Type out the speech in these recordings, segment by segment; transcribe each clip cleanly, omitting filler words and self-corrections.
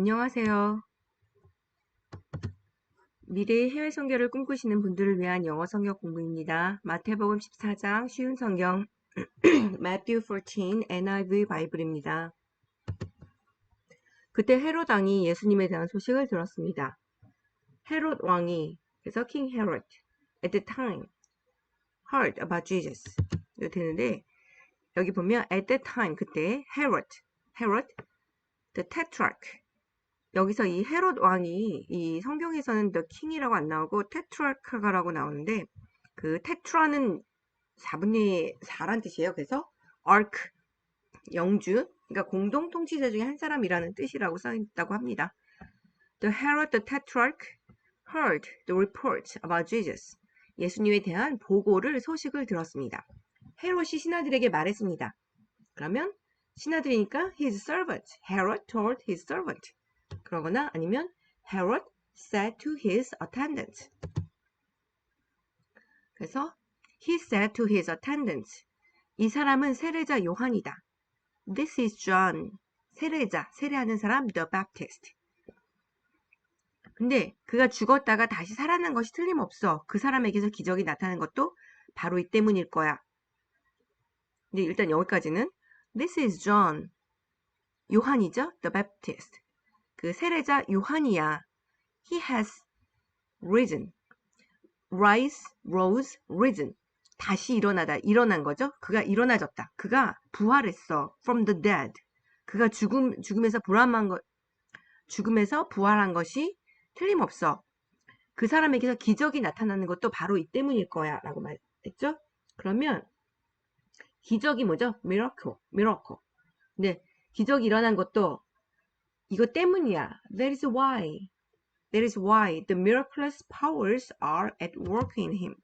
안녕하세요. 미래의 해외 선교를 꿈꾸시는 분들을 위한 영어 성경 공부입니다. 마태복음 14장 쉬운 성경 Matthew 14 NIV 바이블입니다. 그때 헤롯 왕이 예수님에 대한 소식을 들었습니다. 헤롯 왕이 그래서 King Herod at the time heard about Jesus 이렇게 되는데 여기 보면 at that time 그때 Herod the tetrarch 여기서 이 헤롯 왕이 이 성경에서는 the king이라고 안 나오고 테트라크가라고 나오는데 그 테트라는 4분의 4란 뜻이에요. 그래서 ark 영주 그러니까 공동 통치자 중에 한 사람이라는 뜻이라고 써 있다고 합니다. The Herod the Tetrarch heard the report about Jesus. 예수님에 대한 보고를 소식을 들었습니다. 헤롯이 신하들에게 말했습니다. 그러면 신하들이니까 his servant. Herod told his servant. 그러거나 아니면 Herod said to his attendants. 그래서 he said to his attendants. 이 사람은 세례자 요한이다. This is John. 세례자, 세례하는 사람 the Baptist. 근데 그가 죽었다가 다시 살아난 것이 틀림없어. 그 사람에게서 기적이 나타나는 것도 바로 이 때문일 거야. 근데 일단 여기까지는 This is John. 요한이죠? The Baptist. 그 세례자 요한이야. He has risen. rise, rose, risen. 다시 일어난 거죠. 그가 일어나졌다. 그가 부활했어. from the dead. 그가 죽음에서 부활한 것이 틀림없어. 그 사람에게서 기적이 나타나는 것도 바로 이 때문일 거야. 라고 말했죠. 그러면 기적이 뭐죠? miracle. 근데 기적이 일어난 것도 이것 때문이야. That is why the miraculous powers are at work in him.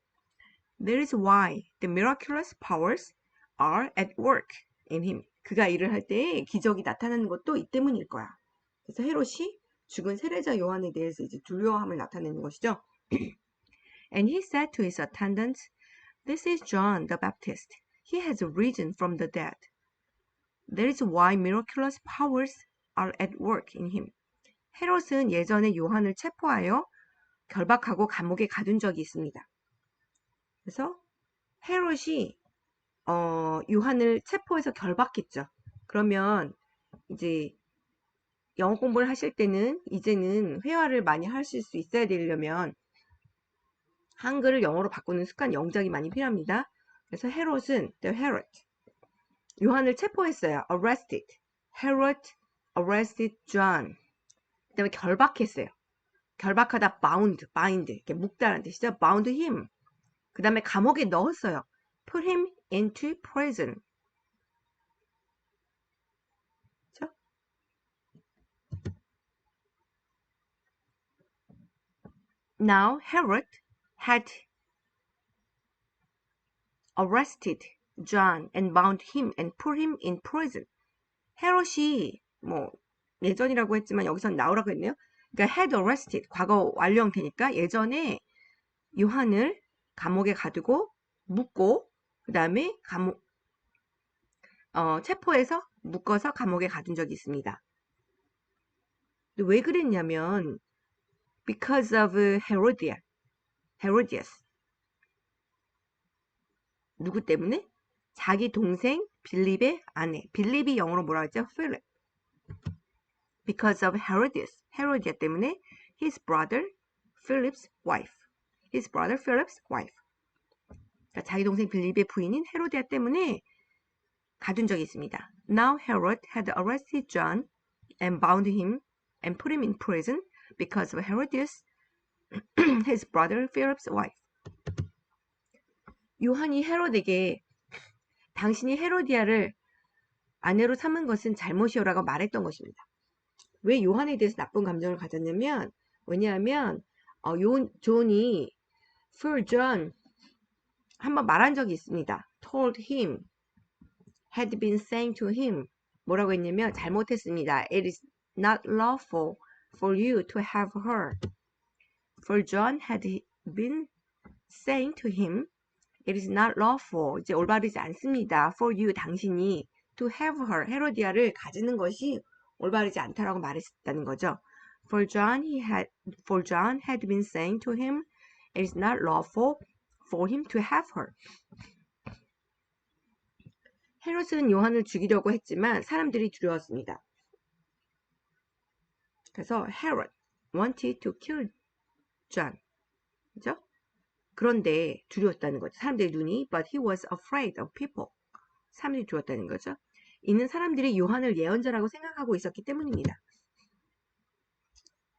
That is why the miraculous powers are at work in him. 그가 일을 할 때 기적이 나타나는 것도 이 때문일 거야. 그래서 헤롯이 죽은 세례자 요한에 대해서 이제 두려워함을 나타내는 것이죠. And he said to his attendants, This is John the Baptist. He has risen from the dead. That is why miraculous powers are at work in him. 헤롯은 예전에 요한을 체포하여 결박하고 감옥에 가둔 적이 있습니다. 그래서 헤롯이 요한을 체포해서 결박했죠. 그러면 이제 영어 공부를 하실 때는 이제는 회화를 많이 하실 수 있어야 되려면 한글을 영어로 바꾸는 습관 영작이 많이 필요합니다. 그래서 헤롯은 the Herod 요한을 체포했어요. arrested. Herod arrested John. 그 다음에 결박했어요. 결박하다 bind 이렇게 묶다라는 뜻이죠. bound him. 그 다음에 감옥에 넣었어요. put him into prison. 그렇죠? Now Herod had arrested John and bound him and put him in prison. 헤롯이 뭐 예전이라고 했지만 여기선 나오라고 했네요. 그러니까 had arrested 과거 완료 형태니까 예전에 요한을 감옥에 가두고 묶고 그 다음에 체포해서 묶어서 감옥에 가둔 적이 있습니다. 왜 그랬냐면 because of Herodias. 누구 때문에? 자기 동생 빌립의 아내. 빌립이 영어로 뭐라 하죠? Philip. Because of 헤로디아 때문에 his brother Philip's wife. 그러니까 자기 동생 빌립의 부인인 헤로디아 때문에 가둔 적이 있습니다. Now Herod had arrested John and bound him and put him in prison because of Herodias, his brother Philip's wife. 요한이 헤롯에게 당신이 헤로디아를 아내로 삼은 것은 잘못이오라고 말했던 것입니다. 왜 요한에 대해서 나쁜 감정을 가졌냐면 왜냐하면 존이 for John 한번 말한 적이 있습니다. told him, had been saying to him 뭐라고 했냐면 잘못했습니다. It is not lawful for you to have her. For John had been saying to him It is not lawful. 이제 올바르지 않습니다. For you, 당신이 to have her, 헤로디아를 가지는 것이 올바르지 않다라고 말했다는 거죠. For John had been saying to him, it is not lawful for him to have her. 헤롯은 요한을 죽이려고 했지만 사람들이 두려웠습니다. 그래서 Herod wanted to kill John. 그죠? 그런데 두려웠다는 거죠. 사람들의 눈이 but he was afraid of people. 사람들이 두려웠다는 거죠. 이는 사람들이 요한을 예언자라고 생각하고 있었기 때문입니다.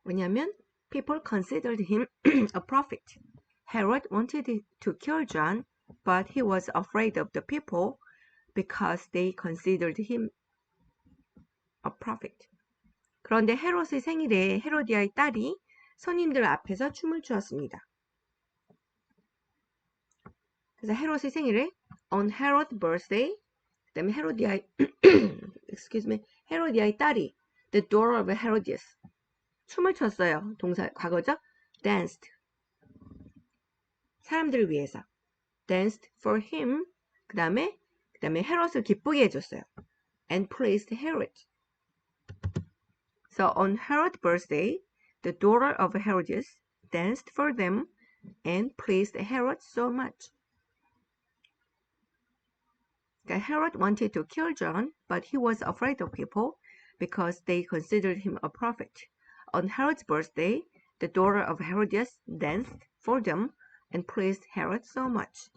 왜냐하면 people considered him a prophet. Herod wanted to kill John, but he was afraid of the people because they considered him a prophet. 그런데 헤롯의 생일에 헤로디아의 딸이 손님들 앞에서 춤을 추었습니다. 그래서 헤롯의 생일에 on Herod's birthday, 그다음에 헤로디아의 딸이 the daughter of Herodias 춤을 췄어요. 동사 과거죠? danced 사람들을 위해서 danced for him 그다음에 헤롯을 기쁘게 해줬어요. and praised Herod. So on Herod's birthday, the daughter of Herodias danced for them and praised Herod so much. Herod wanted to kill John, but he was afraid of people because they considered him a prophet. On Herod's birthday, the daughter of Herodias danced for them and praised Herod so much.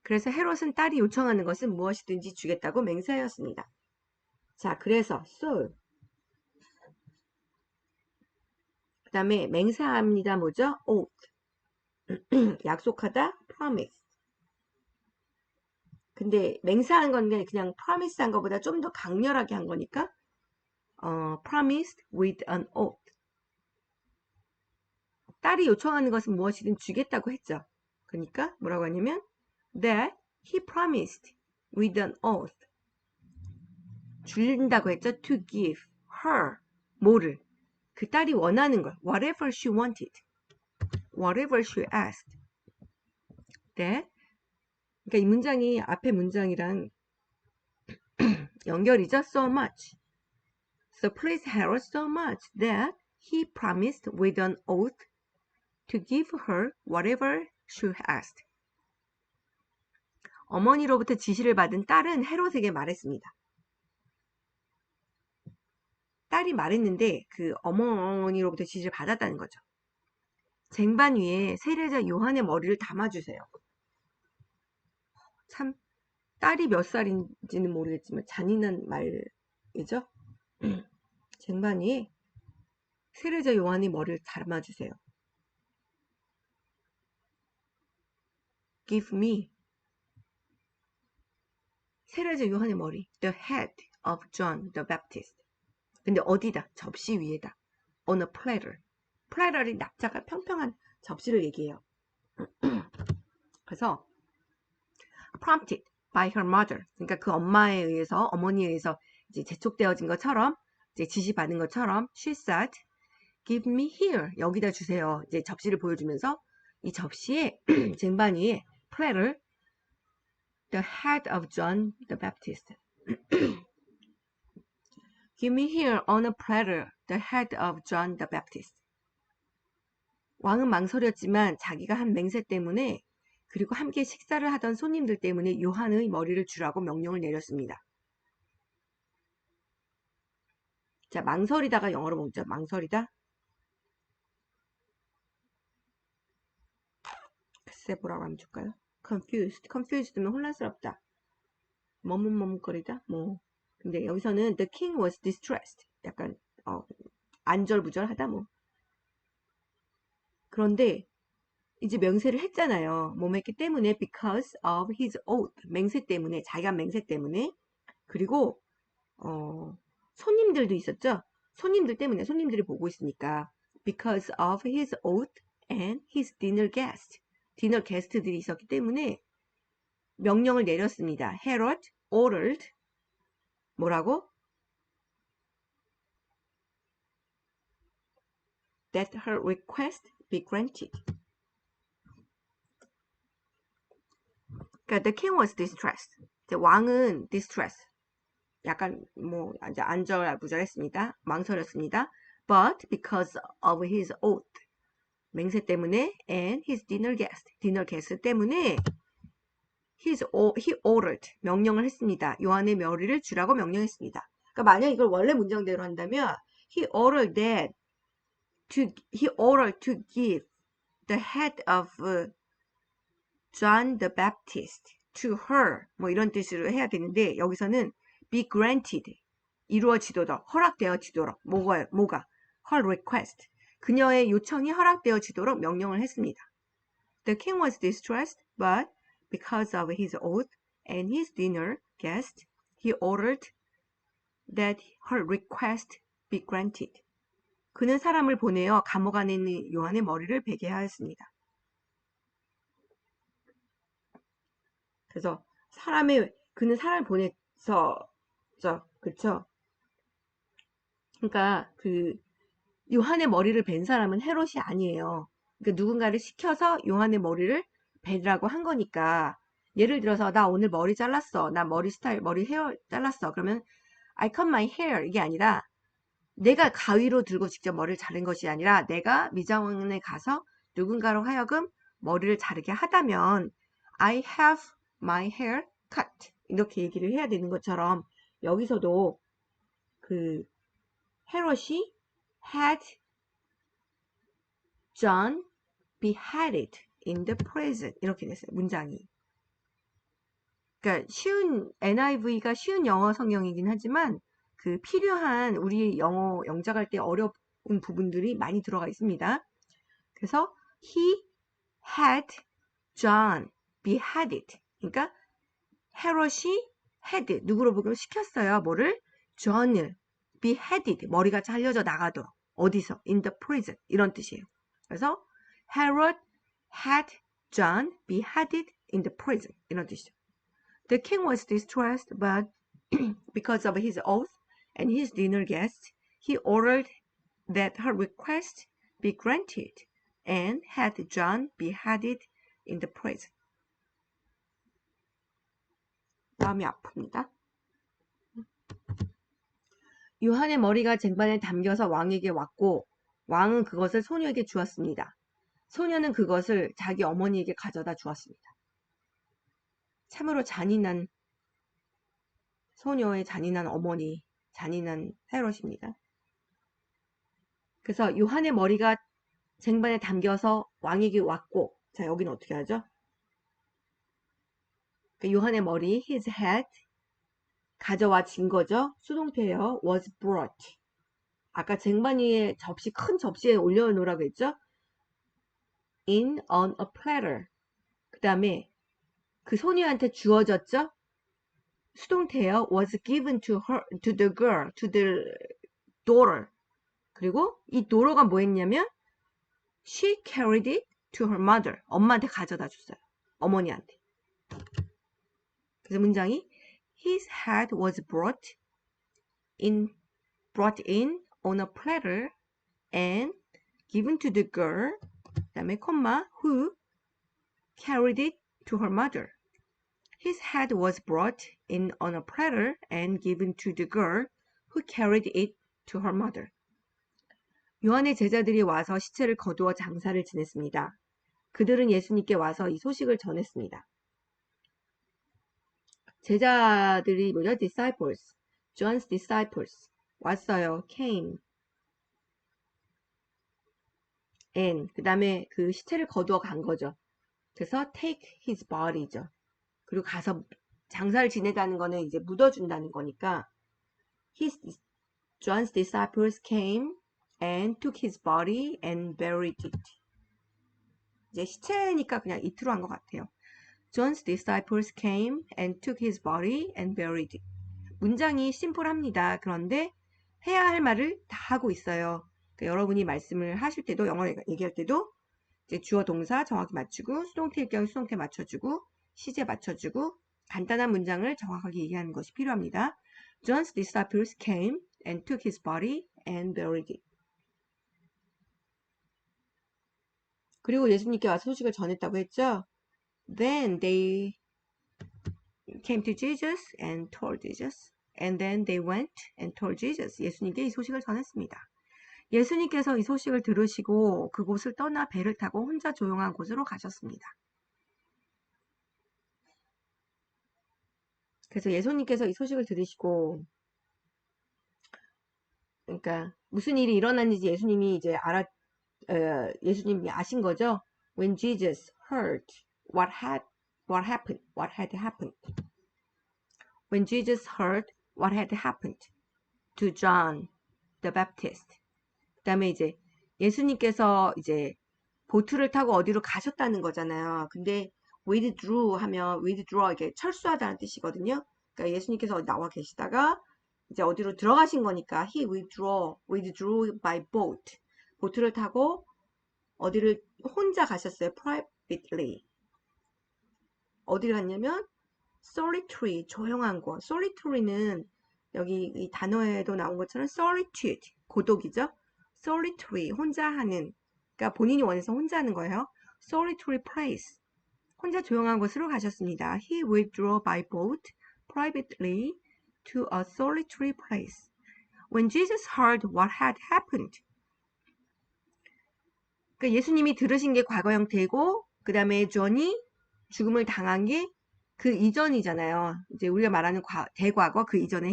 그래서 헤롯은 딸이 요청하는 것은 무엇이든지 주겠다고 맹세하였습니다. 자, 그래서 so 그 다음에 맹세합니다. 뭐죠? oath 약속하다 promise. 근데 맹세한 건 그냥 promise 한 것보다 좀 더 강렬하게 한 거니까 promised with an oath. 딸이 요청하는 것은 무엇이든 주겠다고 했죠. 그러니까 뭐라고 하냐면 that he promised with an oath. 준다고 했죠. to give her 뭐를 그 딸이 원하는 걸 whatever she wanted, whatever she asked. that 그러니까 이 문장이 앞에 문장이랑 연결이죠. so much. So please Herod so much that he promised with an oath to give her whatever she asked. 어머니로부터 지시를 받은 딸은 헤롯에게 말했습니다. 딸이 말했는데 그 어머니로부터 지시를 받았다는 거죠. 쟁반 위에 세례자 요한의 머리를 담아주세요. 참 딸이 몇 살인지는 모르겠지만 잔인한 말이죠. 쟁반 위에 세례자 요한의 머리를 담아주세요. Give me 세례자 요한의 머리 the head of John the Baptist. 근데 어디다? 접시 위에다. on a platter. 플래터이 납작한 평평한 접시를 얘기해요. 그래서 prompted by her mother. 그러니까 그 엄마에 의해서 어머니에 의해서 이제 재촉되어진 것처럼 이제 지시받은 것처럼 she said, give me here. 여기다 주세요. 이제 접시를 보여주면서 이 접시에 쟁반 위에 platter the head of John the Baptist. Give me here on a platter the head of John the Baptist. 왕은 망설였지만 자기가 한 맹세 때문에 그리고 함께 식사를 하던 손님들 때문에 요한의 머리를 주라고 명령을 내렸습니다. 자, 망설이다가 영어로 뭐죠? 망설이다. 글쎄 뭐라고 하면 좋을까요? confused. confused면 혼란스럽다. 머뭇머뭇거리다. 뭐. 근데 여기서는 the king was distressed. 약간 안절부절하다 뭐. 그런데 이제 맹세를 했잖아요. 몸했기 때문에 because of his oath. 맹세 때문에 자기가 맹세 때문에 그리고 손님들도 있었죠. 손님들 때문에 손님들이 보고 있으니까 because of his oath and his dinner guest. 디너 게스트들이 있었기 때문에 명령을 내렸습니다. Herod ordered 뭐라고? That her request be granted. 그러니까 the king was distressed. 왕은 distress. 약간 뭐 이제 안절부절했습니다. 망설였습니다. But because of his oath, 맹세 때문에, and his dinner guest 때문에 he ordered, 명령을 했습니다. 요한의 머리를 주라고 명령했습니다. 그러니까 만약 이걸 원래 문장대로 한다면 he ordered to give the head of John the Baptist to her, 뭐 이런 뜻으로 해야 되는데 여기서는 be granted, 이루어지도록, 허락되어지도록, 뭐가? her request, 그녀의 요청이 허락되어지도록 명령을 했습니다. The king was distressed, but because of his oath and his dinner guest, he ordered that her request be granted. 그는 사람을 보내어 감옥 안에 있는 요한의 머리를 베게 하였습니다. 그래서 그는 사람을 보내서, 그쵸? 그러니까 요한의 머리를 벤 사람은 헤롯이 아니에요. 그러니까 누군가를 시켜서 요한의 머리를 베라고 한 거니까, 예를 들어서 나 오늘 머리 잘랐어. 나 머리 헤어 잘랐어. 그러면 I cut my hair, 이게 아니라 내가 가위로 들고 직접 머리를 자른 것이 아니라 내가 미장원에 가서 누군가로 하여금 머리를 자르게 하다면 I have my hair cut, 이렇게 얘기를 해야 되는 것처럼 여기서도 헤롯이 had John beheaded in the prison, 이렇게 됐어요. 문장이. 그러니까 NIV가 쉬운 영어 성경이긴 하지만 필요한 우리 영어 영작할 때 어려운 부분들이 많이 들어가 있습니다. 그래서 he had John beheaded. 그러니까 헤롯이 had, 누구로 보기로 시켰어요. 뭐를? John을 beheaded, 머리가 잘려져 나가도록. 어디서? In the prison, 이런 뜻이에요. 그래서 Herod had John beheaded in the prison, 이런 뜻이죠. The king was distressed, but because of his oath and his dinner guests, he ordered that her request be granted and had John beheaded in the prison. 마음이 아픕니다. 요한의 머리가 쟁반에 담겨서 왕에게 왔고 왕은 그것을 소녀에게 주었습니다. 소녀는 그것을 자기 어머니에게 가져다 주었습니다. 참으로 잔인한 소녀의 잔인한 어머니, 잔인한 헤롯입니다. 그래서 요한의 머리가 쟁반에 담겨서 왕에게 왔고, 자 여기는 어떻게 하죠? 요한의 머리, his head, 가져와진 거죠. 수동태예요. was brought. 아까 쟁반 위에 큰 접시에 올려놓으라고 했죠. in on a platter. 그 다음에 그 소녀한테 주어졌죠. 수동태예요. was given to the girl, to the daughter. 그리고 이 daughter가 뭐 했냐면 she carried it to her mother. 엄마한테 가져다 줬어요. 어머니한테. 그래서 문장이 his head was brought in on a platter and given to the girl, 그다음에 콤마, who carried it to her mother. His head was brought in on a platter and given to the girl who carried it to her mother. 요한의 제자들이 와서 시체를 거두어 장사를 지냈습니다. 그들은 예수님께 와서 이 소식을 전했습니다. 제자들이 뭐죠? disciples, John's disciples 왔어요. came. and 그 다음에 그 시체를 거두어 간 거죠. 그래서 take his body죠. 그리고 가서 장사를 지내다는 거는 이제 묻어준다는 거니까 John's disciples came and took his body and buried it. 이제 시체니까 그냥 이트로 한 것 같아요. John's disciples came and took his body and buried it. 문장이 심플합니다. 그런데 해야 할 말을 다 하고 있어요. 그러니까 여러분이 말씀을 하실 때도, 영어 얘기할 때도 이제 주어 동사 정확히 맞추고, 수동태일 경우 수동태 맞춰주고, 시제 맞춰주고, 간단한 문장을 정확하게 얘기하는 것이 필요합니다. John's disciples came and took his body and buried it. 그리고 예수님께 와서 소식을 전했다고 했죠. Then they came to Jesus and told Jesus. And then they went and told Jesus. 예수님께 이 소식을 전했습니다. 예수님께서 이 소식을 들으시고 그곳을 떠나 배를 타고 혼자 조용한 곳으로 가셨습니다. 그래서 예수님께서 이 소식을 들으시고, 그러니까 무슨 일이 일어났는지 예수님이 이제 예수님이 아신 거죠. When Jesus heard what had happened. When Jesus heard what had happened to John the Baptist. 그다음에 이제 예수님께서 이제 보트를 타고 어디로 가셨다는 거잖아요. 근데 withdrew 하면 withdraw 이게 철수하다는 뜻이거든요. 그러니까 예수님께서 나와 계시다가 이제 어디로 들어가신 거니까 he withdrew by boat. 보트를 타고 어디를 혼자 가셨어요. privately. 어디를 갔냐면 solitary, 조용한 곳. solitary는 여기 이 단어에도 나온 것처럼 solitude, 고독이죠. solitary, 혼자 하는. 그러니까 본인이 원해서 혼자 하는 거예요. solitary place, 혼자 조용한 곳으로 가셨습니다. He withdrew by boat privately to a solitary place. When Jesus heard what had happened. 그러니까 예수님이 들으신 게 과거 형태이고 그 다음에 존이 죽음을 당한 게 그 이전이잖아요. 이제 우리가 말하는 대과거 그 이전에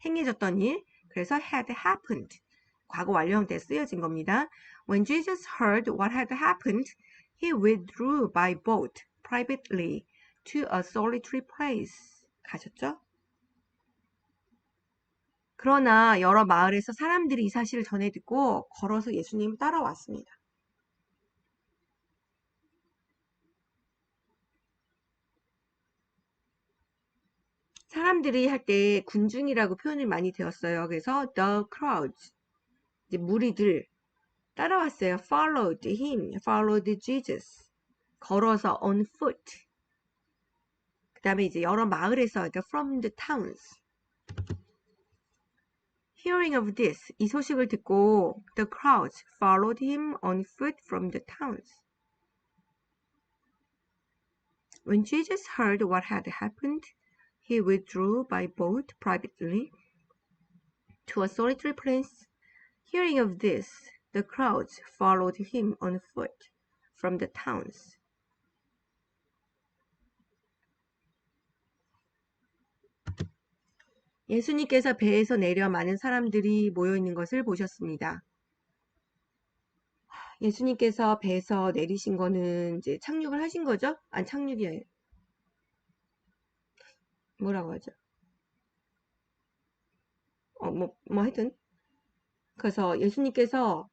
행해졌던 일. 그래서 had happened. 과거 완료 형태에 쓰여진 겁니다. When Jesus heard what had happened, he withdrew by boat privately to a solitary place. 가셨죠? 그러나 여러 마을에서 사람들이 이 사실을 전해 듣고 걸어서 예수님을 따라왔습니다. 사람들이 할 때 군중이라고 표현을 많이 되었어요. 그래서 the crowds, 이제 무리들 따라왔어요. followed him, followed Jesus. 걸어서 on foot. 그 다음에 이제 여러 마을에서 그러니까 from the towns. Hearing of this, 이 소식을 듣고 the crowds followed him on foot from the towns. When Jesus heard what had happened, he withdrew by boat privately to a solitary place. Hearing of this, the crowds followed him on foot from the towns. 예수님께서 배에서 내려 많은 사람들이 모여 있는 것을 보셨습니다. 예수님께서 배에서 내리신 거는 이제 착륙을 하신 거죠? 아니, 착륙이 아니라 뭐라고 하죠? 하여튼. 그래서 예수님께서,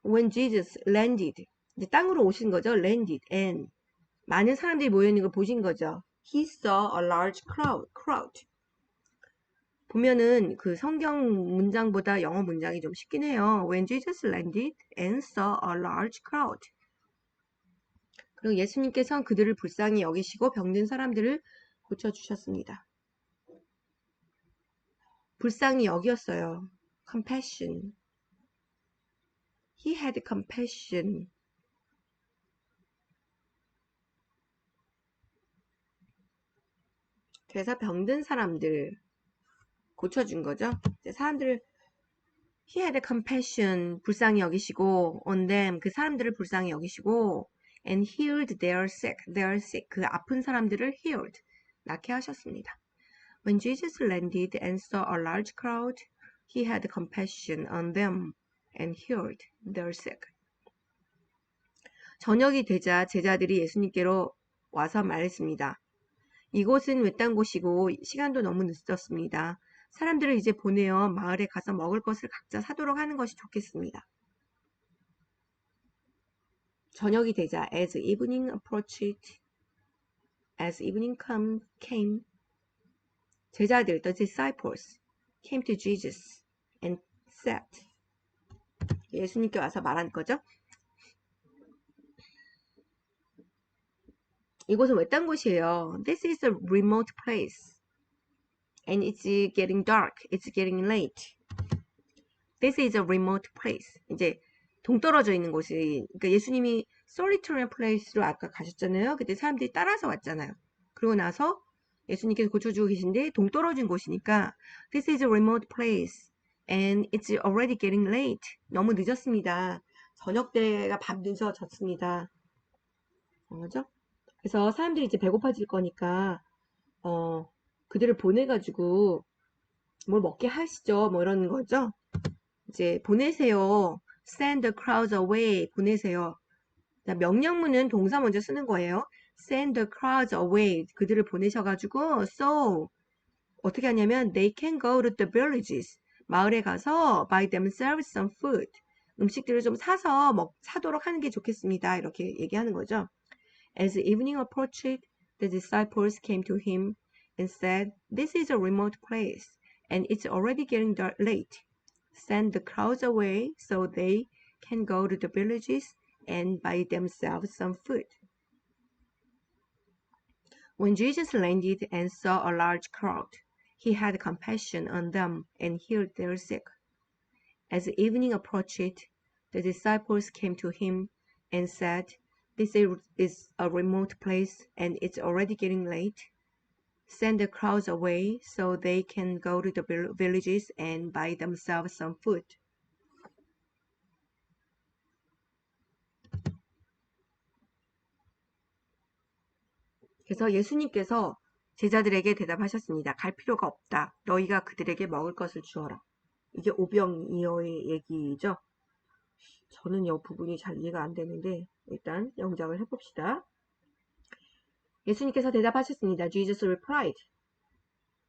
when Jesus landed, 이제 땅으로 오신 거죠. landed, and. 많은 사람들이 모여있는 걸 보신 거죠. He saw a large crowd. 보면은 그 성경 문장보다 영어 문장이 좀 쉽긴 해요. When Jesus landed and saw a large crowd. 그리고 예수님께서는 그들을 불쌍히 여기시고 병든 사람들을 고쳐주셨습니다. 불쌍히 여겼어요. compassion. He had compassion. 그래서 병든 사람들 고쳐준 거죠. 사람들을 He had compassion, 불쌍히 여기시고 on them, 그 사람들을 불쌍히 여기시고 and healed their sick, 그 아픈 사람들을 healed, 낫게 하셨습니다. When Jesus landed and saw a large crowd, he had compassion on them and healed their sick. 저녁이 되자 제자들이 예수님께로 와서 말했습니다. 이곳은 외딴 곳이고 시간도 너무 늦었습니다. 사람들을 이제 보내어 마을에 가서 먹을 것을 각자 사도록 하는 것이 좋겠습니다. 저녁이 되자 as evening came, 제자들, the disciples, came to Jesus and said, 예수님께 와서 말한 거죠. 이곳은 외딴 곳이에요. This is a remote place. And it's getting dark. It's getting late. This is a remote place. 이제 동떨어져 있는 곳이, 그러니까 예수님이 solitary place로 아까 가셨잖아요. 그때 사람들이 따라서 왔잖아요. 그러고 나서 예수님께서 고쳐주고 계신데 동떨어진 곳이니까 This is a remote place and it's already getting late. 너무 늦었습니다. 저녁 때가 밤 늦어졌습니다. 그죠? 그래서 사람들이 이제 배고파질 거니까 그들을 보내가지고 뭘 먹게 하시죠. 뭐 이런 거죠. 이제 보내세요. Send the crowds away. 보내세요. 자, 명령문은 동사 먼저 쓰는 거예요. Send the crowds away. 그들을 보내셔가지고 so 어떻게 하냐면 they can go to the villages. 마을에 가서 buy themselves some food. 음식들을 좀 사서 사도록 하는 게 좋겠습니다. 이렇게 얘기하는 거죠. As evening approached, the disciples came to him and said, This is a remote place, and it's already getting late. Send the crowds away so they can go to the villages and buy themselves some food. When Jesus landed and saw a large crowd, he had compassion on them and healed their sick. As evening approached, the disciples came to him and said, This is a remote place and it's already getting late. Send the crowds away so they can go to the villages and buy themselves some food. 그래서 예수님께서 제자들에게 대답하셨습니다. 갈 필요가 없다. 너희가 그들에게 먹을 것을 주어라. 이게 오병이어의 얘기죠. 저는 이 부분이 잘 이해가 안 되는데 일단 영작을 해봅시다. 예수님께서 대답하셨습니다. Jesus replied.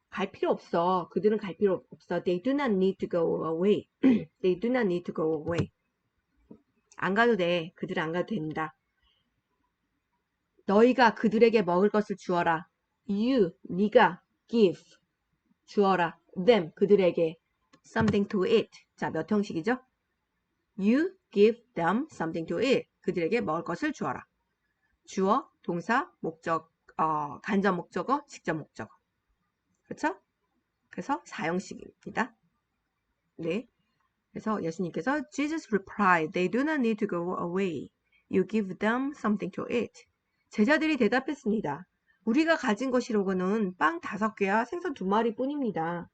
갈 필요 없어. 그들은 갈 필요 없어. They do not need to go away. They do not need to go away. 안 가도 돼. 그들은 안 가도 된다. 너희가 그들에게 먹을 것을 주어라. You, 네가 give, 주어라. Them, 그들에게 something to eat. 자, 몇 형식이죠? You give them something to eat. 그들에게 먹을 것을 주어라. 주어, 동사, 목적, 간접 목적어, 직접 목적어. 그렇죠? 그래서 4형식입니다. 네. 그래서 예수님께서 Jesus replied, They do not need to go away. You give them something to eat. 제자들이 대답했습니다. 우리가 가진 것이로고는 빵 5개와 생선 2마리 뿐입니다.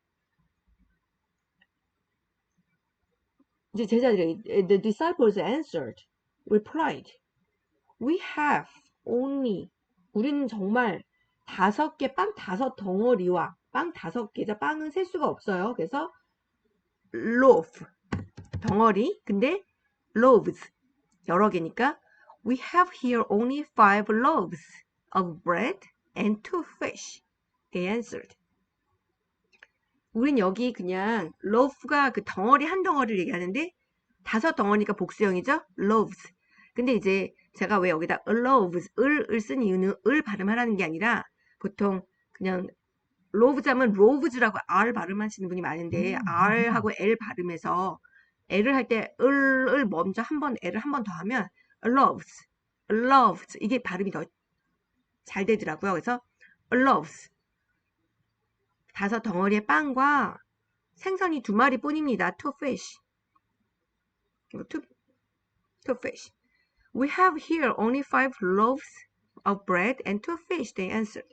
이제 제자들이 The disciples answered, replied, We have only 우리는 정말 5개 빵 5덩어리와 빵 5개자 빵은 셀 수가 없어요. 그래서 loaf 덩어리 근데 loaves 여러 개니까 We have here only 5 loaves of bread and 2 fish. They answered. 우린 여기 그냥 loaf가 그 덩어리 한 덩어리를 얘기하는데 5 덩어리니까 복수형이죠. loaves. 근데 이제 제가 왜 여기다 loaves 을 쓴 이유는 을 발음하라는 게 아니라 보통 그냥 loaves 하면 loaves라고 R 발음하시는 분이 많은데 R하고 L 발음해서 L을 할 때 을을 먼저 L을 한 번 더 하면 loaves 이게 발음이 더 잘 되더라고요. 그래서 loaves 5 덩어리의 빵과 생선이 2마리 뿐입니다. 2 fish. 2 fish. We have here only 5 loaves of bread and 2 fish. They answered.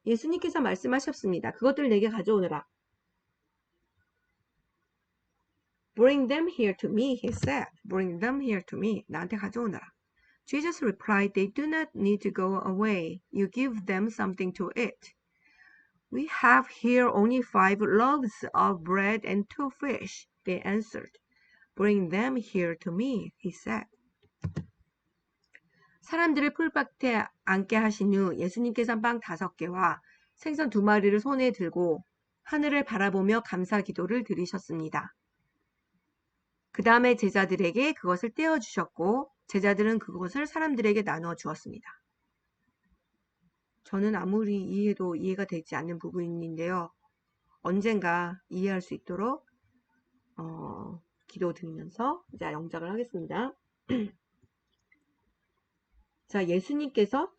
예수님께서 말씀하셨습니다. 그것들을 내게 가져오너라. Bring them here to me, he said. Bring them here to me. 나한테 가져오너라. Jesus replied, They do not need to go away. You give them something to eat. We have here only 5 loaves of bread and 2 fish. They answered. Bring them here to me, he said. 사람들을 풀밭에 앉게 하신 후 예수님께서 빵 5개와 생선 2마리를 손에 들고 하늘을 바라보며 감사 기도를 드리셨습니다. 그 다음에 제자들에게 그것을 떼어주셨고 제자들은 그것을 사람들에게 나누어 주었습니다. 저는 아무리 이해해도 이해가 되지 않는 부분인데요. 언젠가 이해할 수 있도록 기도 드리면서 이제 영작을 하겠습니다. 자, 예수님께서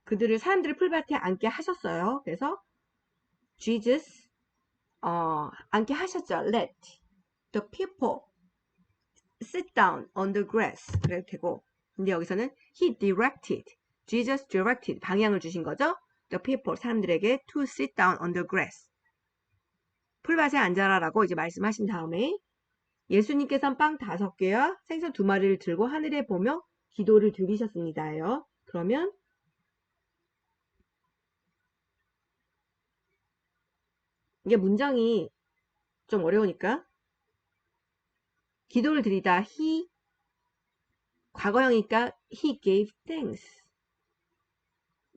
그들을 사람들을 풀밭에 앉게 하셨어요. 그래서 Jesus 앉게 하셨죠. Let the people sit down on the grass. 그래도 되고 근데 여기서는 he directed Jesus directed, 방향을 주신 거죠. The people, 사람들에게 to sit down on the grass. 풀밭에 앉아라 라고 이제 말씀하신 다음에 예수님께서는 빵 5개와 생선 2마리를 들고 하늘에 보며 기도를 드리셨습니다요. 그러면 이게 문장이 좀 어려우니까 기도를 드리다 he 과거형이니까 he gave thanks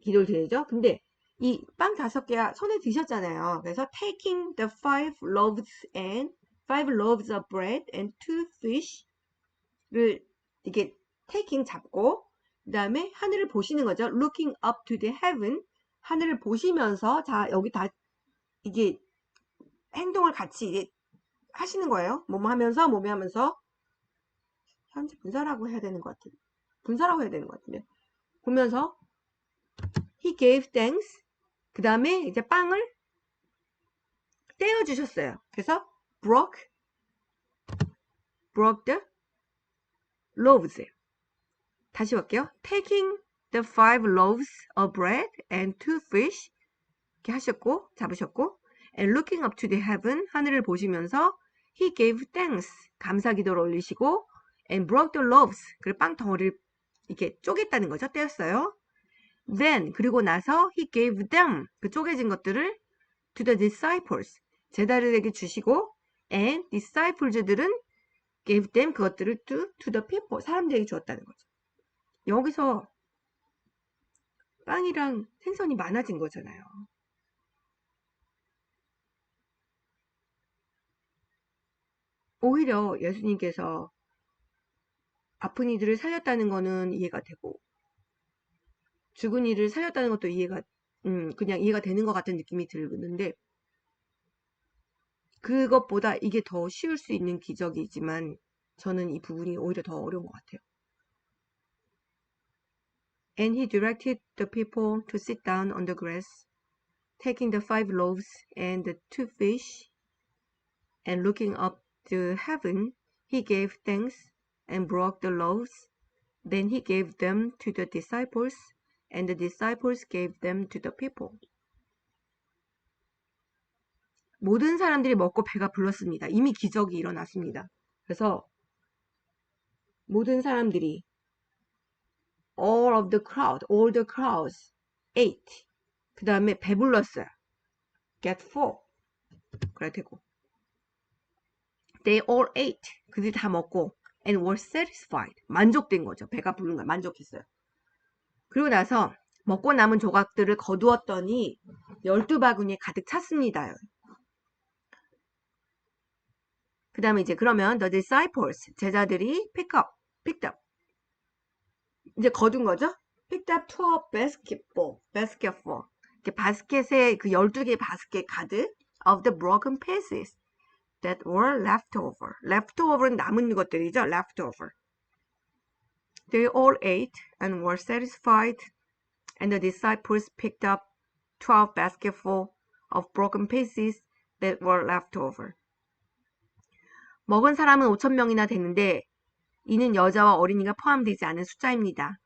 기도를 드리죠. 근데 이 빵 5개가 손에 드셨잖아요. 그래서 taking the 5 loaves of bread and 2 fish를 이렇게 taking 잡고 그 다음에 하늘을 보시는 거죠. looking up to the heaven 하늘을 보시면서 자 여기 다 이게 행동을 같이 이제 하시는 거예요. 뭐뭐 하면서 뭐뭐 하면서 현재 분사라고 해야 되는 것 같은데 분사라고 해야 되는 것 같은데 보면서 he gave thanks 그 다음에 이제 빵을 떼어주셨어요. 그래서 broke the loaves 다시 볼게요. taking the 5 loaves of bread and 2 fish 이렇게 하셨고 잡으셨고 and looking up to the heaven 하늘을 보시면서 he gave thanks 감사 기도를 올리시고 and broke the loaves 그리고 빵 덩어리를 이렇게 쪼갰다는 거죠. 떼었어요. Then 그리고 나서 he gave them 그 쪼개진 것들을 to the disciples 제자들에게 주시고 and disciples들은 gave them 그것들을 to the people 사람들에게 주었다는 거죠. 여기서 빵이랑 생선이 많아진 거잖아요. 오히려 예수님께서 아픈 이들을 살렸다는 거는 이해가 되고 죽은 이를 살렸다는 것도 그냥 이해가 되는 것 같은 느낌이 드는데 그것보다 이게 더 쉬울 수 있는 기적이지만 저는 이 부분이 오히려 더 어려운 것 같아요. And he directed the people to sit down on the grass, taking the 5 loaves and the 2 fish, and looking up to heaven, he gave thanks and broke the loaves. Then he gave them to the disciples, and the disciples gave them to the people. 모든 사람들이 먹고 배가 불렀습니다. 이미 기적이 일어났습니다. 그래서 모든 사람들이 all the crowds ate. 그 다음에 배불렀어요. get full. 그래야 되고. They all ate. 그들이 다 먹고 and were satisfied. 만족된 거죠. 배가 부른 거야. 만족했어요. 그리고 나서 먹고 남은 조각들을 거두었더니 12바구니에 가득 찼습니다. 그 다음에 이제 그러면 the disciples 제자들이 picked up 이제 거둔 거죠. picked up 12 basketful 이렇게 바스켓에 그 12개의 바스켓 가득 of the broken pieces that were leftover는 남은 것들이죠. leftover. They all ate and were satisfied, and the disciples picked up 12 basketful of broken pieces that were left over. 먹은 사람은 5,000명이나 되는데 이는 여자와 어린이가 포함되지 않은 숫자입니다.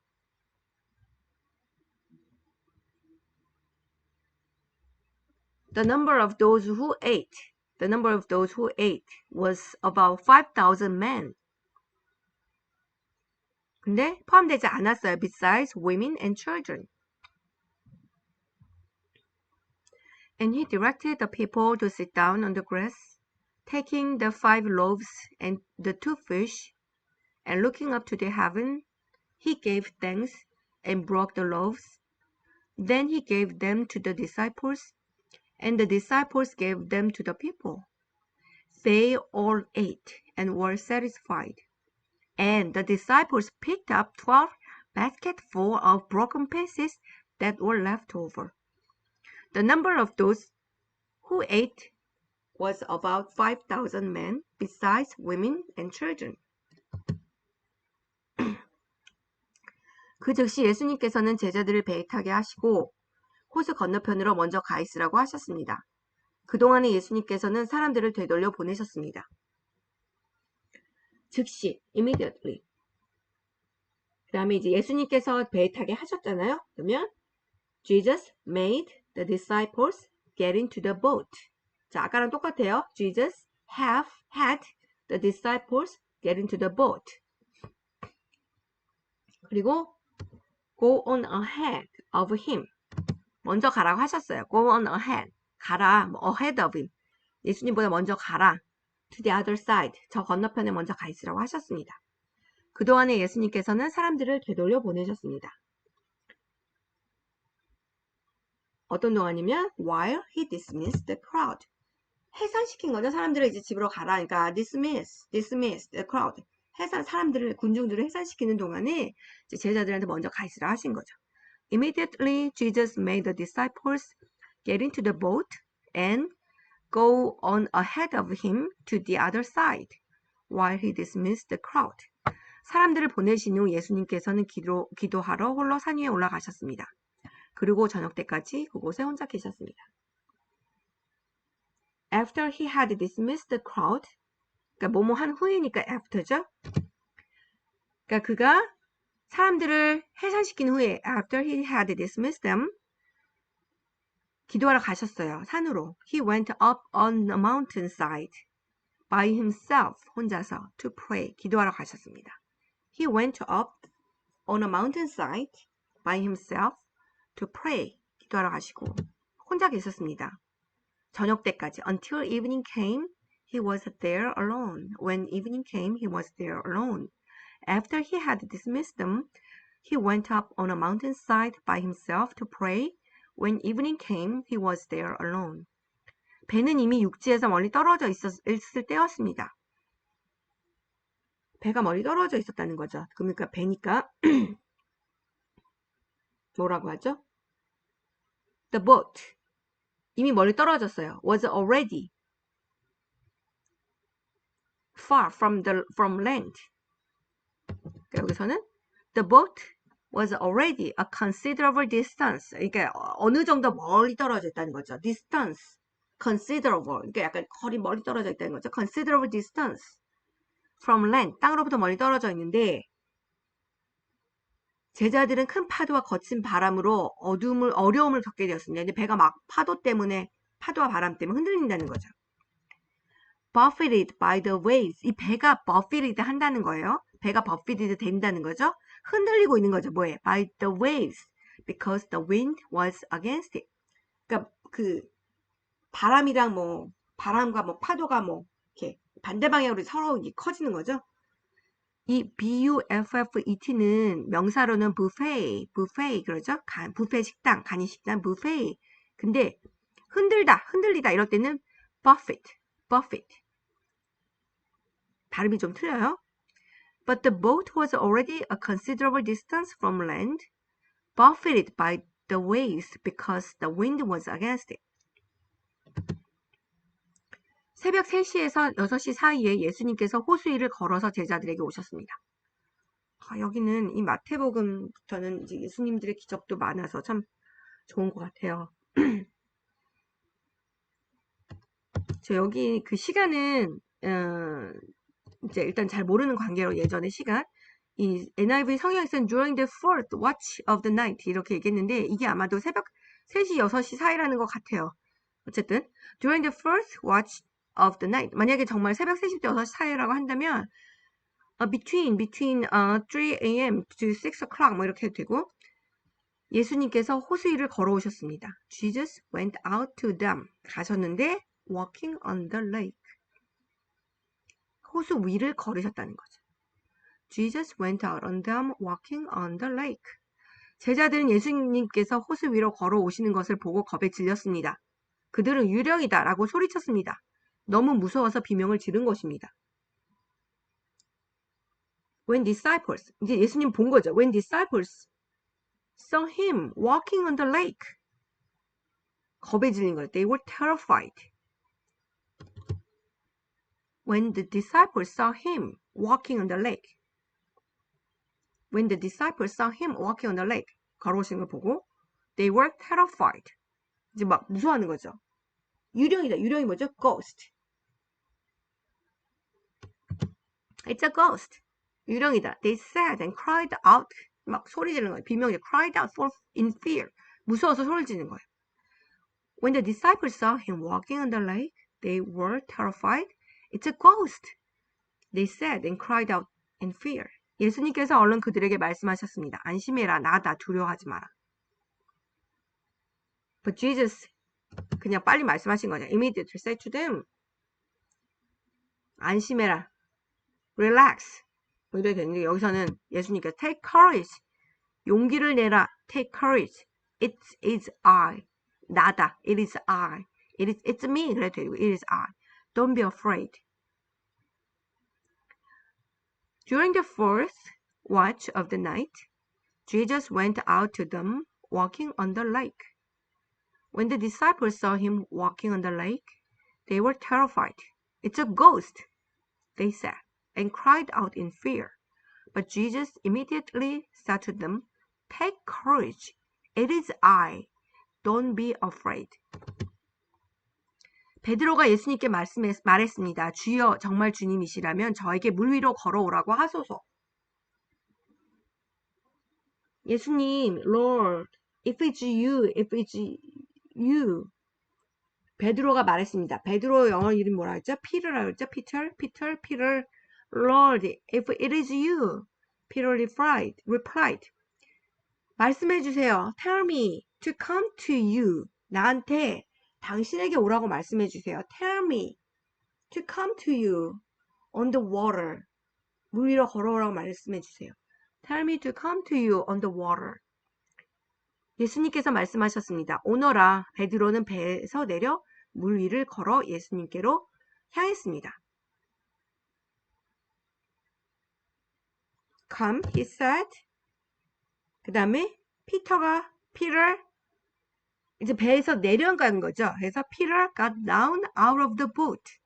The number of those who ate was about 5,000 men. 근데 포함되지 않았어요. Besides women and children. And he directed the people to sit down on the grass, taking the 5 loaves and the 2 fish, and looking up to the heaven, he gave thanks and broke the loaves. Then he gave them to the disciples, and the disciples gave them to the people. They all ate and were satisfied. And the disciples picked up 12 basketfuls of broken pieces that were left over. The number of those who ate was about 5,000 men, besides women and children. 그 즉시 예수님께서는 제자들을 배에 타게 하시고 호수 건너편으로 먼저 가 있으라고 하셨습니다. 그동안에 예수님께서는 사람들을 되돌려 보내셨습니다. 즉시, immediately. 그 다음에 이제 예수님께서 배에 타게 하셨잖아요. 그러면 Jesus made the disciples get into the boat. 자, 아까랑 똑같아요. Jesus had the disciples get into the boat. 그리고 go on ahead of him. 먼저 가라고 하셨어요. go on ahead. 가라. ahead of him. 예수님보다 먼저 가라. to the other side. 저 건너편에 먼저 가 있으라고 하셨습니다. 그동안에 예수님께서는 사람들을 되돌려 보내셨습니다. 어떤 동안이면 while he dismissed the crowd. 해산시킨 거죠. 사람들을 이제 집으로 가라. 그러니까 dismiss the crowd. 사람들을 군중들을 해산시키는 동안에 이제 제자들한테 먼저 가 있으라 하신 거죠. Immediately Jesus made the disciples get into the boat and go on ahead of him to the other side while he dismissed the crowd. 사람들을 보내신 후 예수님께서는 기도하러 홀로 산 위에 올라가셨습니다. 그리고 저녁 때까지 그곳에 혼자 계셨습니다. After he had dismissed the crowd, 그러니까 뭐뭐 한 후이니까 after죠. 그러니까 그가 사람들을 해산시킨 후에 after he had dismissed them, 기도하러 가셨어요. 산으로. He went up on a mountainside by himself, 혼자서 to pray, 기도하러 가셨습니다. He went up on a mountainside by himself to pray, 기도하러 가시고 혼자 계셨습니다. 저녁 때까지. Until evening came, he was there alone. When evening came, he was there alone. After he had dismissed them, he went up on a mountainside by himself to pray. When evening came, he was there alone. 배는 이미 육지에서 멀리 떨어져 있을 때였습니다. 배가 멀리 떨어져 있었다는 거죠. 그러니까 배니까 뭐라고 하죠? The boat. 이미 멀리 떨어졌어요. Was already far from land. 그러니까 여기서는 the boat was already a considerable distance. 그러니까 어느 정도 멀리 떨어져 있다는 거죠. distance, considerable. 그러니까 약간 거리 멀리 떨어져 있다는 거죠. considerable distance from land. 땅으로부터 멀리 떨어져 있는데 제자들은 큰 파도와 거친 바람으로 어려움을 겪게 되었습니다. 근데 배가 막 파도와 바람 때문에 흔들린다는 거죠. Buffeted by the waves. 이 배가 buffeted 한다는 거예요. 배가 buffeted 된다는 거죠. 흔들리고 있는 거죠. 뭐에? By the waves. Because the wind was against it. 그러니까 그 바람과 파도가 이렇게 반대 방향으로 서로 이제 커지는 거죠. 이 buffet는 명사로는 buffet 그러죠. 뷔페 식당, 간이 식당, buffet. 근데 흔들리다 이럴 때는 buffet. 발음이 좀 틀려요. But the boat was already a considerable distance from land, buffeted by the waves because the wind was against it. 새벽 3시에서 6시 사이에 예수님께서 호수 위를 걸어서 제자들에게 오셨습니다. 여기는 이 마태복음부터는 이제 예수님들의 기적도 많아서 참 좋은 것 같아요. 저 여기 그 시간은 이제 일단 잘 모르는 관계로 예전의 시간 이 NIV 성경에서는 during the fourth watch of the night 이렇게 얘기했는데 이게 아마도 새벽 3시, 6시 사이라는 것 같아요. 어쨌든 during the first watch of the night 만약에 정말 새벽 3시부터 6시 사이라고 한다면 between 3 a.m. to 6 o'clock 뭐 이렇게 해도 되고 예수님께서 호수 위를 걸어오셨습니다. Jesus went out to them 가셨는데 walking on the lake 호수 위를 걸으셨다는 거죠. Jesus went out on them walking on the lake. 제자들은 예수님께서 호수 위로 걸어오시는 것을 보고 겁에 질렸습니다. 그들은 유령이다 라고 소리쳤습니다. 너무 무서워서 비명을 지른 것입니다. When disciples, 이제 예수님 본 거죠. When disciples saw him walking on the lake. 겁에 질린 거예요. They were terrified. When the disciples saw him walking on the lake. When the disciples saw him walking on the lake. 걸어오시는 걸 보고 they were terrified. 이제 막 무서워하는 거죠. 유령이다. 유령이 뭐죠? Ghost. It's a ghost. 유령이다. They said and cried out. 막 소리 지르는 거예요. 비명이 cried out for in fear. 무서워서 소리 지르는 거예요. When the disciples saw him walking on the lake, they were terrified. It's a ghost. They said and cried out in fear. 예수님께서 얼른 그들에게 말씀하셨습니다. 안심해라. 나다. 두려워하지 마라. But Jesus 그냥 빨리 말씀하신 거죠. Immediately said to them. 안심해라. Relax. 뭐 이렇게 되는데 여기서는 예수님께서 take courage. 용기를 내라. Take courage. It is I. 나다. It is I. It's me. 그래도 되고 it is I. Don't be afraid. During the fourth watch of the night, Jesus went out to them walking on the lake. When the disciples saw him walking on the lake, they were terrified. It's a ghost, they said, and cried out in fear. But Jesus immediately said to them, take courage. It is I. Don't be afraid. 베드로가 예수님께 말했습니다. 주여 정말 주님이시라면 저에게 물 위로 걸어오라고 하소서. 예수님, Lord, if it's you. 베드로가 말했습니다. 베드로 영어 이름 뭐라 했죠? 피터라고 했죠? Peter. Lord, if it is you. Peter replied. 말씀해 주세요. Tell me to come to you. 나한테 당신에게 오라고 말씀해 주세요. Tell me to come to you on the water. 물 위로 걸어오라고 말씀해 주세요. Tell me to come to you on the water. 예수님께서 말씀하셨습니다. 오너라. 베드로는 배에서 내려 물 위를 걸어 예수님께로 향했습니다. Come, he said. 그 다음에 Peter 이제 배에서 내려간 거죠. 그래서 Peter got down out of the boat.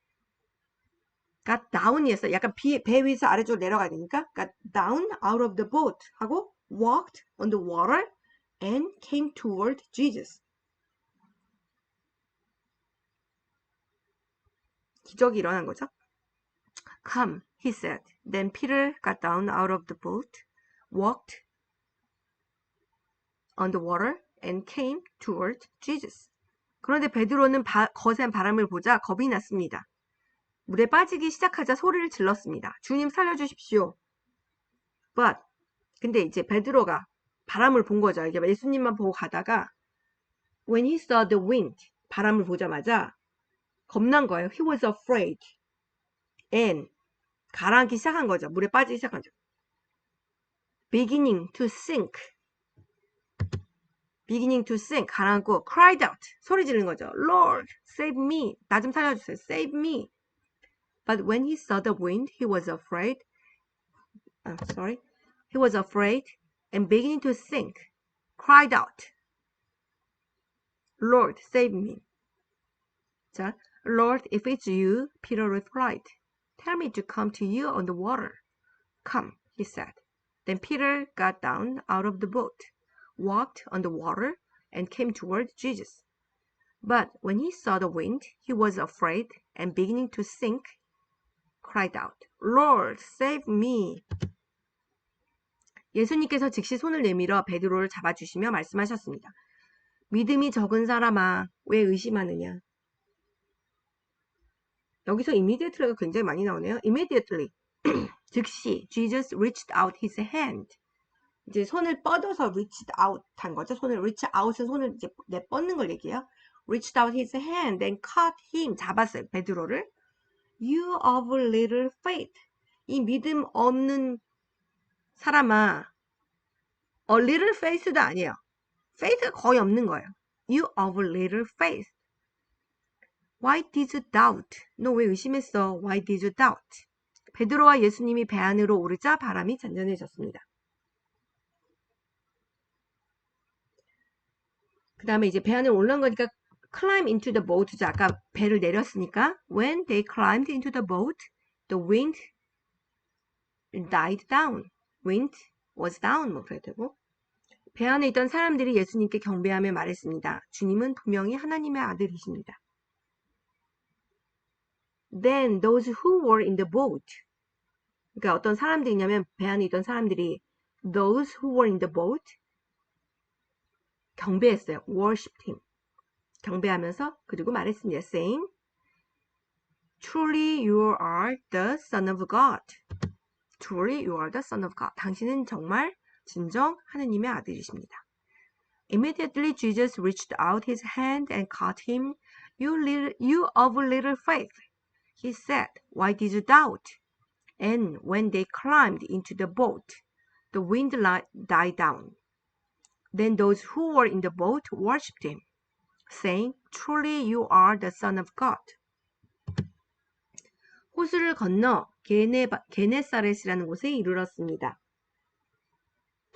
got down이었어요. 약간 배 위에서 아래쪽으로 내려가야 되니까 got down out of the boat 하고 walked on the water and came toward Jesus. 기적이 일어난 거죠. Come, he said. Then Peter got down out of the boat, walked on the water and came toward Jesus. 그런데 베드로는 거센 바람을 보자 겁이 났습니다. 물에 빠지기 시작하자 소리를 질렀습니다. 주님 살려주십시오. But 근데 이제 베드로가 바람을 본 거죠. 이게 예수님만 보고 가다가 when he saw the wind 바람을 보자마자 겁난 거예요. He was afraid and 가라앉기 시작한 거죠. 물에 빠지기 시작한 거죠. beginning to sink 가라앉고 cried out 소리 지르는 거죠. Lord, save me. 나 좀 살려주세요. Save me. But when he saw the wind, he was afraid and beginning to sink, cried out, Lord, save me. 자, Lord, if it's you, Peter replied, tell me to come to you on the water. Come, he said. Then Peter got down out of the boat, walked on the water, and came toward Jesus. But when he saw the wind, he was afraid and beginning to sink, cried out, Lord, save me. 예수님께서 즉시 손을 내밀어 베드로를 잡아주시며 말씀하셨습니다. 믿음이 적은 사람아, 왜 의심하느냐? 여기서 immediately가 굉장히 많이 나오네요. Immediately, 즉시 Jesus reached out his hand. 이제 손을 뻗어서 reached out 한 거죠. 손을 reach out은 손을 이제 내뻗는 걸 얘기해요. reached out his hand and caught him. 잡았어요. 베드로를. You of little faith. 이 믿음 없는 사람아. little faith도 아니에요. faith가 거의 없는 거예요. You of little faith. Why did you doubt? 너 왜 의심했어? Why did you doubt? 베드로와 예수님이 배 안으로 오르자 바람이 잔잔해졌습니다. 그 다음에 이제 배 안으로 올라온 거니까 climb into the boat. 아까 배를 내렸으니까 when they climbed into the boat, the wind died down. Wind was down. 뭐 그래야 되고. 배 안에 있던 사람들이 예수님께 경배하며 말했습니다. 주님은 분명히 하나님의 아들이십니다. Then those who were in the boat 그러니까 어떤 사람들이냐면 배 안에 있던 사람들이 those who were in the boat 경배했어요. worshipped him. 경배하면서 그리고 말했습니다. saying truly you are the son of God. Truly you are the son of God. 당신은 정말 진정 하느님의 아들이십니다. Immediately Jesus reached out his hand and caught him. You of little faith, he said, why did you doubt? And when they climbed into the boat, the wind died down. Then those who were in the boat worshipped him, saying, truly you are the son of God. 호수를 건너 게네사렛이라는 곳에 이르렀습니다.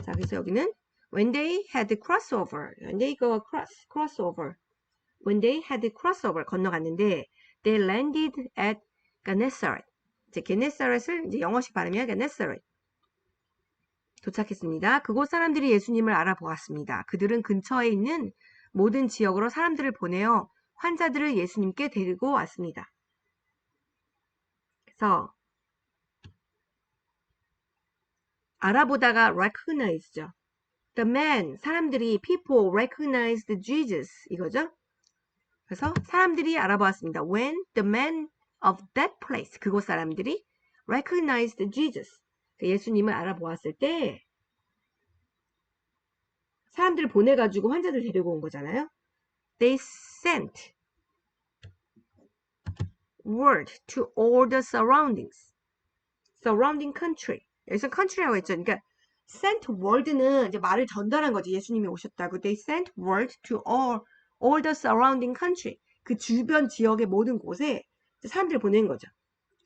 자, 그래서 여기는 when they had crossover, when they go across, crossover, when they had crossover 건너갔는데 they landed at Gennesaret. 이제 게네사렛을 이제 영어식 발음이야 게네사렛. 도착했습니다. 그곳 사람들이 예수님을 알아보았습니다. 그들은 근처에 있는 모든 지역으로 사람들을 보내어 환자들을 예수님께 데리고 왔습니다. 그래서 알아보다가 recognize죠. The man, 사람들이 people recognized Jesus 이거죠. 그래서 사람들이 알아보았습니다. When the man of that place, 그곳 사람들이 recognized Jesus, 예수님을 알아보았을 때 사람들을 보내가지고 환자들 데리고 온 거잖아요. They sent word to all the surrounding country. 여기서 country라고 했죠. 그러니까 sent word는 이제 말을 전달한 거지. 예수님이 오셨다고. They sent word to all the surrounding country. 그 주변 지역의 모든 곳에 사람들을 보낸 거죠.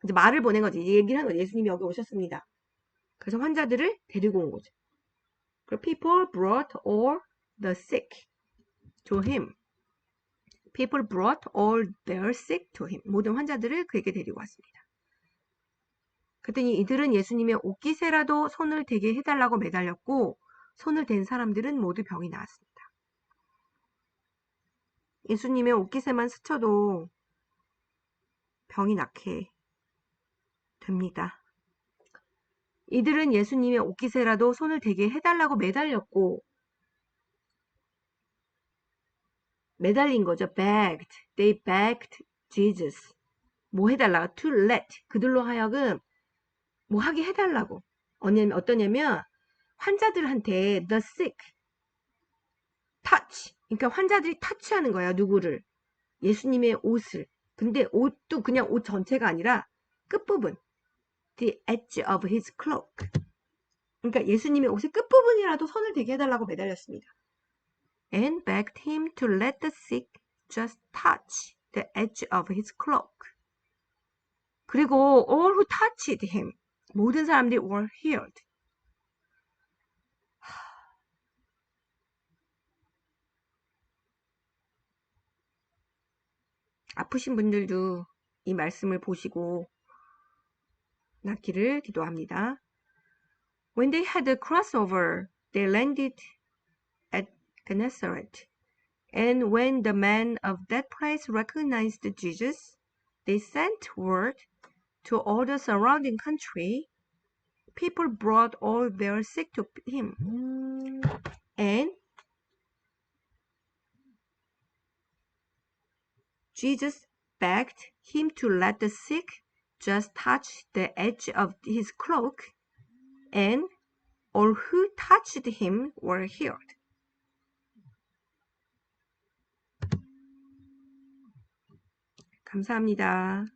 이제 말을 보낸 거지. 얘기를 한 거죠. 예수님이 여기 오셨습니다. 그래서 환자들을 데리고 온 거죠. People brought all the sick to him. People brought all their sick to him. 모든 환자들을 그에게 데리고 왔습니다. 그랬더니 이들은 예수님의 옷깃에라도 손을 대게 해달라고 매달렸고 손을 댄 사람들은 모두 병이 나았습니다. 예수님의 옷깃에만 스쳐도 병이 낫게 됩니다. 이들은 예수님의 옷깃에라도 손을 대게 해달라고 매달렸고 매달린 거죠. begged. They begged Jesus. 뭐 해달라고? To let. 그들로 하여금 뭐 하게 해달라고. 어떠냐면 환자들한테 the sick touch. 그러니까 환자들이 터치하는 거야. 누구를? 예수님의 옷을. 근데 옷도 그냥 옷 전체가 아니라 끝부분. The edge of his cloak. 그러니까 예수님의 옷의 끝부분이라도 손을 대게 해달라고 매달렸습니다. And begged him to let the sick just touch the edge of his cloak. 그리고 all who touched him. 모든 사람들이 were healed. 아프신 분들도 이 말씀을 보시고 낫기를 기도합니다. When they had a crossover, they landed at Gennesaret. And when the men of that place recognized Jesus, they sent word to all the surrounding country. People brought all their sick to him. And Jesus begged him to let the sick just touch the edge of his cloak, and all who touched him were healed. 감사합니다.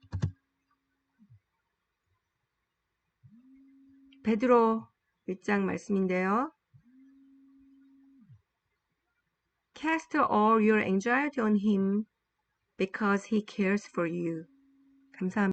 베드로 1장 말씀인데요. Cast all your anxiety on him because he cares for you. 감사합니다.